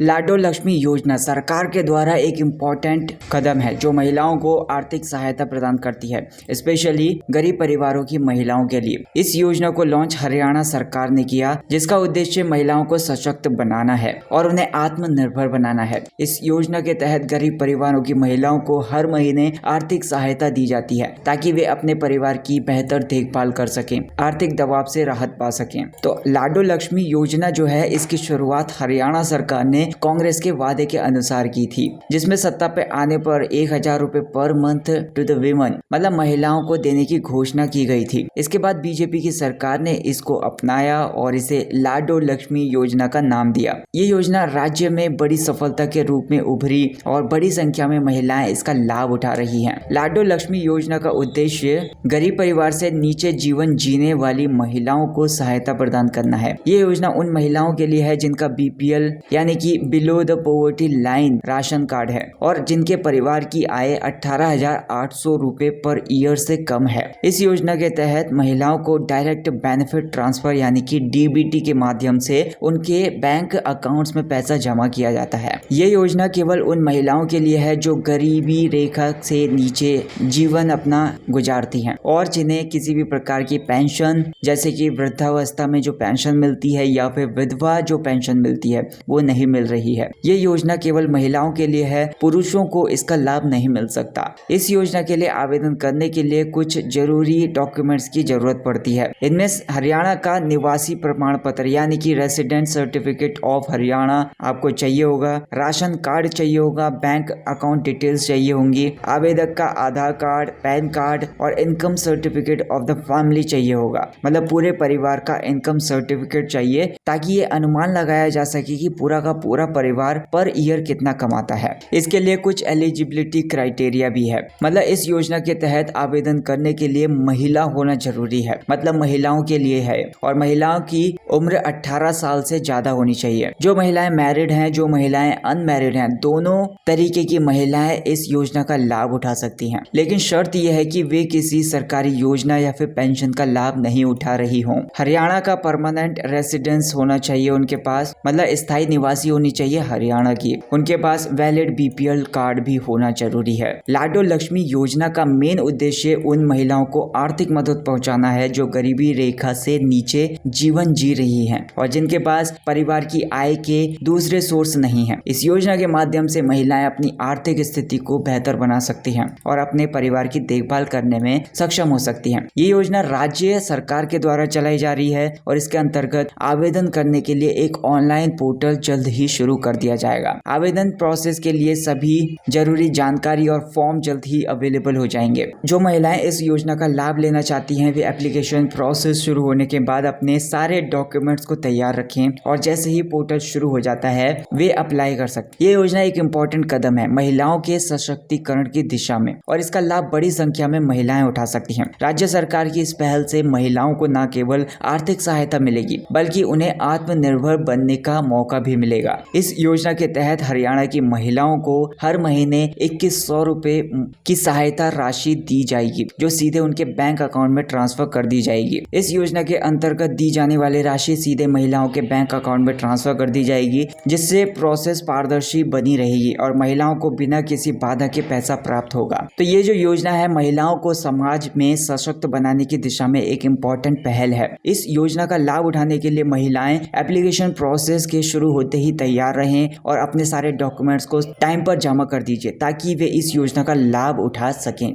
लाडो लक्ष्मी योजना सरकार के द्वारा एक इम्पॉर्टेंट कदम है जो महिलाओं को आर्थिक सहायता प्रदान करती है, स्पेशली गरीब परिवारों की महिलाओं के लिए। इस योजना को लॉन्च हरियाणा सरकार ने किया, जिसका उद्देश्य महिलाओं को सशक्त बनाना है और उन्हें आत्मनिर्भर बनाना है। इस योजना के तहत गरीब परिवारों की महिलाओं को हर महीने आर्थिक सहायता दी जाती है ताकि वे अपने परिवार की बेहतर देखभाल कर सकें, आर्थिक दबाव से राहत पा सकें। तो लाडो लक्ष्मी योजना जो है, इसकी शुरुआत हरियाणा सरकार ने कांग्रेस के वादे के अनुसार की थी, जिसमें सत्ता पे आने पर 1000 रुपए per month to the women, मतलब महिलाओं को देने की घोषणा की गई थी। इसके बाद बीजेपी की सरकार ने इसको अपनाया और इसे लाडो लक्ष्मी योजना का नाम दिया। ये योजना राज्य में बड़ी सफलता के रूप में उभरी और बड़ी संख्या में महिलाएं इसका लाभ उठा रही हैं। लाडो लक्ष्मी योजना का उद्देश्य गरीब परिवार से नीचे जीवन जीने वाली महिलाओं को सहायता प्रदान करना है। ये योजना उन महिलाओं के लिए है जिनका बीपीएल यानी कि below the poverty line ration card है और जिनके परिवार की आय 18,800 रुपए पर ईयर से कम है। इस योजना के तहत महिलाओं को डायरेक्ट बेनिफिट ट्रांसफर यानी कि डीबीटी के माध्यम से उनके बैंक अकाउंट्स में पैसा जमा किया जाता है। ये योजना केवल उन महिलाओं के लिए है जो गरीबी रेखा से नीचे जीवन अपना गुजारती हैं और जिन्हें किसी भी प्रकार की पेंशन, जैसे कि वृद्धावस्था में जो पेंशन मिलती है या फिर विधवा जो पेंशन मिलती है, वो नहीं मिल रही है। ये योजना केवल महिलाओं के लिए है, पुरुषों को इसका लाभ नहीं मिल सकता। इस योजना के लिए आवेदन करने के लिए कुछ जरूरी डॉक्यूमेंट्स की जरूरत पड़ती है। इनमें हरियाणा का निवासी प्रमाण पत्र यानी कि रेसिडेंट सर्टिफिकेट ऑफ हरियाणा आपको चाहिए होगा, राशन कार्ड चाहिए होगा, बैंक अकाउंट डिटेल्स चाहिए होंगी, आवेदक का आधार कार्ड, पैन कार्ड और income certificate of the family चाहिए होगा, मतलब पूरे परिवार का इनकम सर्टिफिकेट चाहिए ताकि ये अनुमान लगाया जा सके कि पूरा का पूरा परिवार पर ईयर कितना कमाता है। इसके लिए कुछ एलिजिबिलिटी क्राइटेरिया भी है, मतलब इस योजना के तहत आवेदन करने के लिए महिला होना जरूरी है, मतलब महिलाओं के लिए है और महिलाओं की उम्र 18 साल से ज्यादा होनी चाहिए। जो महिलाएं मैरिड हैं, जो महिलाएं अनमैरिड हैं, दोनों तरीके की महिलाएं इस योजना का लाभ उठा सकती हैं, लेकिन शर्त यह है कि वे किसी सरकारी योजना या फिर पेंशन का लाभ नहीं उठा रही हों। हरियाणा का परमानेंट रेसिडेंस होना चाहिए उनके पास, मतलब स्थायी निवासी होनी चाहिए हरियाणा की। उनके पास वैलिड बीपीएल कार्ड भी होना जरूरी है। लाडो लक्ष्मी योजना का मेन उद्देश्य उन महिलाओं को आर्थिक मदद पहुंचाना है जो गरीबी रेखा से नीचे जीवन जी रही हैं और जिनके पास परिवार की आय के दूसरे सोर्स नहीं है। इस योजना के माध्यम से महिलाएं अपनी आर्थिक स्थिति को बेहतर बना सकती हैं और अपने परिवार की देखभाल करने में सक्षम हो सकती हैं। ये योजना राज्य सरकार के द्वारा चलाई जा रही है और इसके अंतर्गत आवेदन करने के लिए एक ऑनलाइन पोर्टल जल्द ही शुरू कर दिया जाएगा। आवेदन प्रोसेस के लिए सभी जरूरी जानकारी और फॉर्म जल्द ही अवेलेबल हो जाएंगे। जो महिलाएं इस योजना का लाभ लेना चाहती हैं, वे एप्लीकेशन प्रोसेस शुरू होने के बाद अपने सारे डॉक्यूमेंट्स को तैयार रखें और जैसे ही पोर्टल शुरू हो जाता है वे अप्लाई कर सकते हैं। ये योजना एक इम्पोर्टेंट कदम है महिलाओं के सशक्तिकरण की दिशा में और इसका लाभ बड़ी संख्या में महिलाएं उठा सकती हैं। राज्य सरकार की इस पहल से महिलाओं को न केवल आर्थिक सहायता मिलेगी बल्कि उन्हें आत्मनिर्भर बनने का मौका भी मिलेगा। इस योजना के तहत हरियाणा की महिलाओं को हर महीने 2100 रुपए की सहायता राशि दी जाएगी जो सीधे उनके बैंक अकाउंट में ट्रांसफर कर दी जाएगी। इस योजना के अंतर्गत दी जाने वाली राशि सीधे महिलाओं के बैंक अकाउंट में ट्रांसफर कर दी जाएगी, जिससे प्रोसेस पारदर्शी बनी रहेगी और महिलाओं को बिना किसी बाधा के पैसा प्राप्त होगा। तो ये जो योजना है महिलाओं को समाज में सशक्त बनाने की दिशा में एक इम्पोर्टेंट पहल है। इस योजना का लाभ उठाने के लिए महिलाएं एप्लीकेशन प्रोसेस के शुरू होते ही तैयार रहें और अपने सारे डॉक्यूमेंट्स को टाइम पर जमा कर दीजिए ताकि वे इस योजना का लाभ उठा सकें।